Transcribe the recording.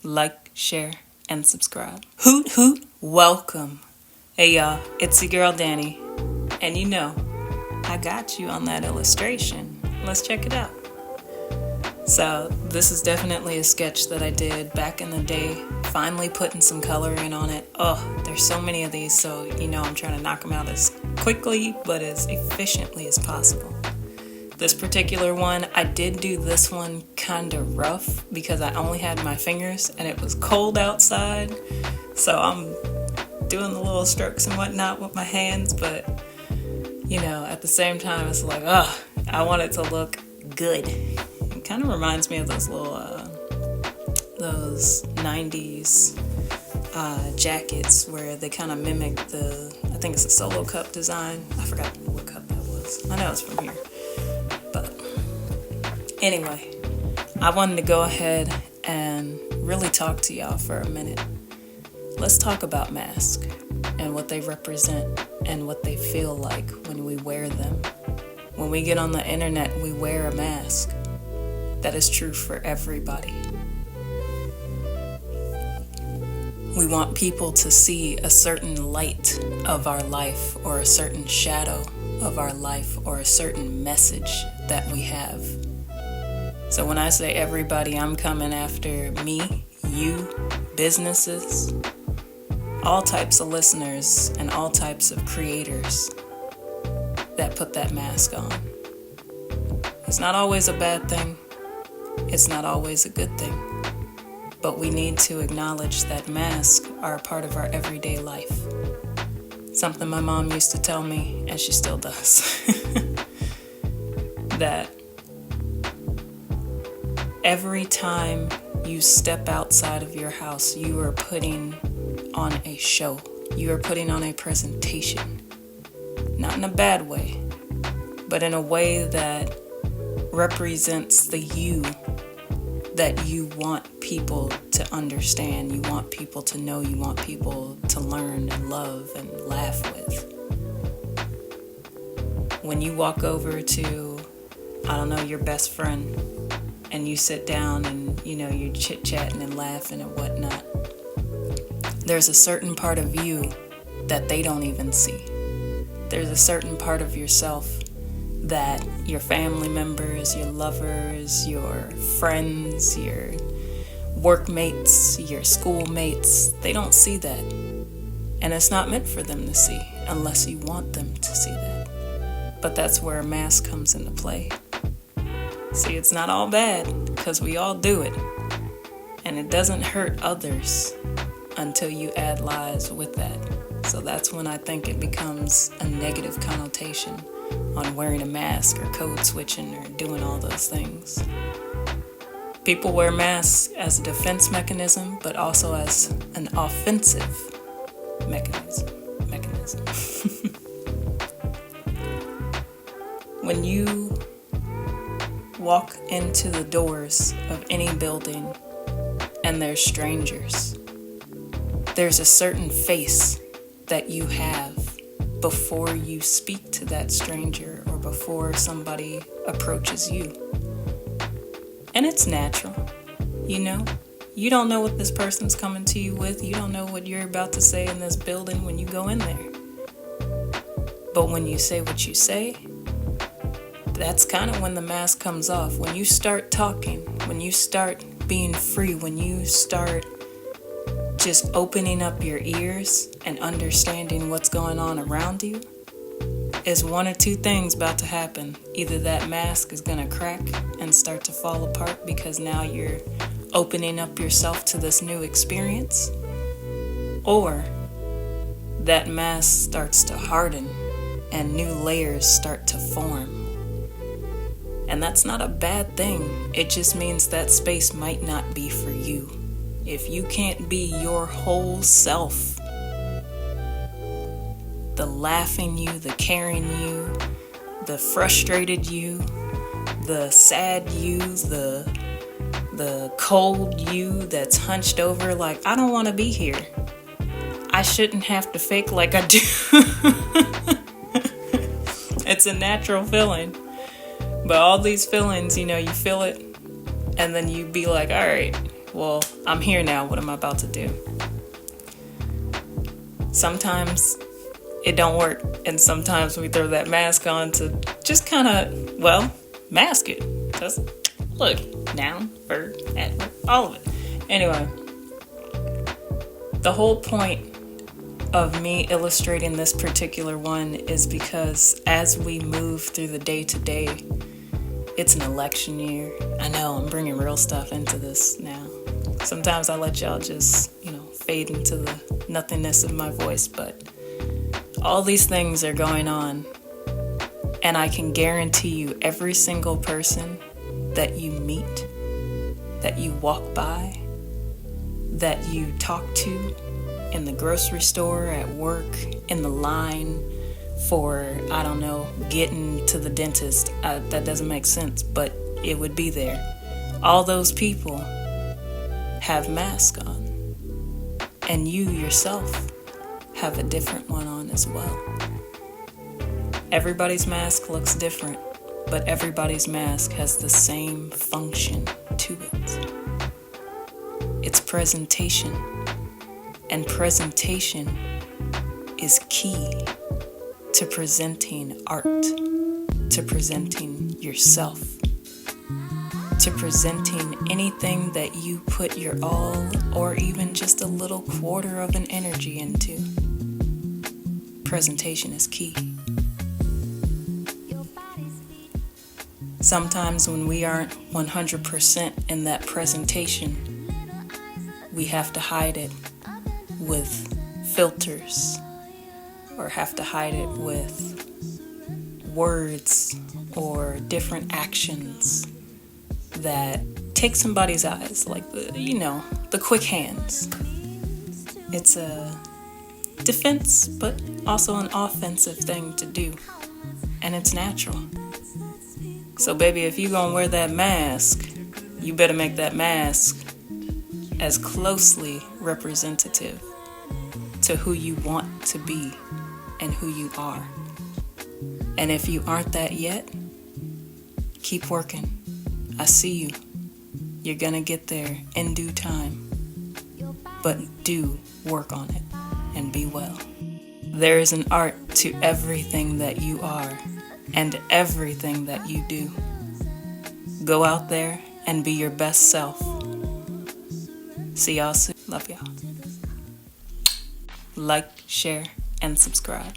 like, share, and subscribe. Hoot hoot, welcome. Hey y'all, it's your girl Danny. And you know, I got you on that illustration. Let's check it out. So this is definitely a sketch that I did back in the day. Finally putting some coloring on it. Oh, there's so many of these, so you know I'm trying to knock them out as quickly but as efficiently as possible. This particular one, I did do this one kind of rough because I only had my fingers and it was cold outside. So I'm doing the little strokes and whatnot with my hands, but you know, at the same time, it's like, I want it to look good. It kind of reminds me of those little, those 90s jackets where they kind of mimic I think it's a Solo cup design. I forgot what cup that was. I know it's from here. But anyway, I wanted to go ahead and really talk to y'all for a minute. Let's talk about masks and what they represent and what they feel like when we wear them. When we get on the internet, we wear a mask. That is true for everybody. We want people to see a certain light of our life or a certain shadow of our life or a certain message that we have. So when I say everybody, I'm coming after me, you, businesses, all types of listeners and all types of creators that put that mask on. It's not always a bad thing. It's not always a good thing. But we need to acknowledge that masks are a part of our everyday life. Something my mom used to tell me, and she still does, that every time you step outside of your house, you are putting on a show. You are putting on a presentation. Not in a bad way, but in a way that represents the you that you want people to understand, you want people to know, you want people to learn and love and laugh with. When you walk over to, I don't know, your best friend, and you sit down and, you know, you're chit-chatting and laughing and whatnot, there's a certain part of you that they don't even see. There's a certain part of yourself that your family members, your lovers, your friends, your workmates, your schoolmates, they don't see that. And it's not meant for them to see unless you want them to see that. But that's where a mask comes into play. See, it's not all bad because we all do it. And it doesn't hurt others until you add lies with that. So that's when I think it becomes a negative connotation on wearing a mask or code switching or doing all those things. People wear masks as a defense mechanism, but also as an offensive mechanism. When you walk into the doors of any building and there's strangers, there's a certain face that you have before you speak to that stranger or before somebody approaches you. And it's natural, you know? You don't know what this person's coming to you with. You don't know what you're about to say in this building when you go in there. But when you say what you say, that's kind of when the mask comes off. When you start talking, when you start being free, when you start just opening up your ears and understanding what's going on around you, is one or two things about to happen. Either that mask is going to crack and start to fall apart because now you're opening up yourself to this new experience, or that mask starts to harden and new layers start to form. And that's not a bad thing. It just means that space might not be for you. If you can't be your whole self, the laughing you, the caring you, the frustrated you, the sad you, the cold you that's hunched over like, I don't want to be here. I shouldn't have to fake like I do. It's a natural feeling. But all these feelings, you know, you feel it and then you be like, all right, well, I'm here now. What am I about to do? Sometimes it don't work, and sometimes we throw that mask on to just kind of, well, mask it. Just look, noun, verb, adverb, all of it. Anyway, the whole point of me illustrating this particular one is because as we move through the day-to-day, it's an election year. I know, I'm bringing real stuff into this now. Sometimes I let y'all just, fade into the nothingness of my voice, but all these things are going on, and I can guarantee you every single person that you meet, that you walk by, that you talk to, in the grocery store, at work, in the line for, I don't know, getting to the dentist. That doesn't make sense, but it would be there. All those people have masks on. And you yourself have a different one on as well. Everybody's mask looks different, but everybody's mask has the same function to it. It's presentation. And presentation is key to presenting art, to presenting yourself, to presenting anything that you put your all or even just a little quarter of an energy into. Presentation is key. Sometimes when we aren't 100% in that presentation, we have to hide it with filters, or have to hide it with words or different actions that take somebody's eyes, like the quick hands. It's a defense, but also an offensive thing to do, and it's natural. So baby, if you gonna wear that mask, you better make that mask as closely representative to who you want to be and who you are. And if you aren't that yet, keep working. I see you. You're gonna get there in due time. But do work on it and be well. There is an art to everything that you are and everything that you do. Go out there and be your best self. See y'all soon. Love y'all. Like, share, and subscribe.